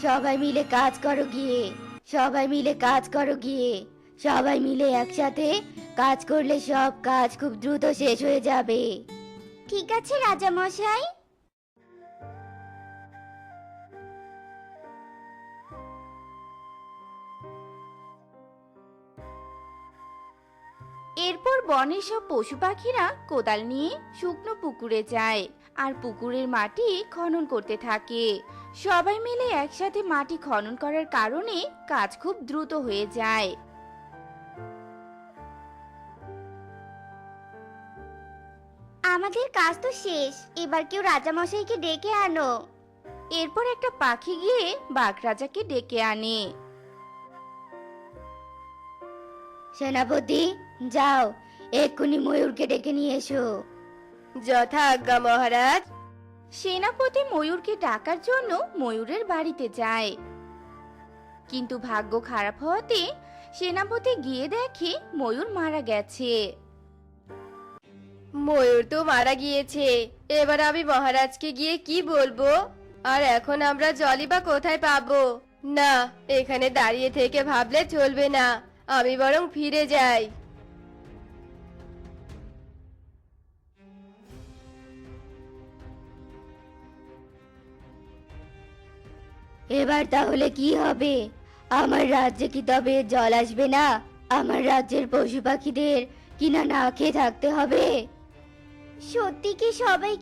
সবাই মিলে কাজ করো গিয়ে, সবাই মিলে কাজ করো গিয়ে। সবাই মিলে একসাথে কাজ করলে সব কাজ খুব দ্রুত শেষ হয়ে যাবে। ঠিক আছে রাজা মশাই। এরপর বনের সব পশু পাখিরা কোদাল নিয়ে শুকনো পুকুরে যায় আর পুকুরের মাটি খনন করতে থাকে। সবাই মিলে একসাথে মাটি খনন করার কারণে কাজ খুব দ্রুত হয়ে যায়। আমাদের কাজ তো শেষ, এবার কেউ রাজা মশাইকে ডেকে আনো। এরপর একটা পাখি গিয়ে বাঘ রাজাকে ডেকে আনে। সেনাপতি, যাও এক্ষুনি ময়ূরকে ডেকে নিয়ে এসো। যথা আজ্ঞা মহারাজ। সেনাপতি ময়ূরকে ডাকার জন্য ময়ূরের বাড়িতে যায়, কিন্তু ভাগ্য খারাপ হওয়াতে সেনাপতি গিয়ে দেখে ময়ূর মারা গেছে। ময়ূর তো মারা গিয়েছে, এবার আমি মহারাজকে গিয়ে কি বলবো? আর এখন আমরা জলই বা কোথায় পাবো? না, এখানে দাঁড়িয়ে থেকে ভাবলে চলবে না, আমি বরং ফিরে যাই। এবার তাহলে কি হবে? আমার রাজ্যে কি তবে জল আসবে না? আমার রাজ্যের পশু পাখিদের কিনা না খেয়ে থাকতে হবে? সত্যি কি সবাই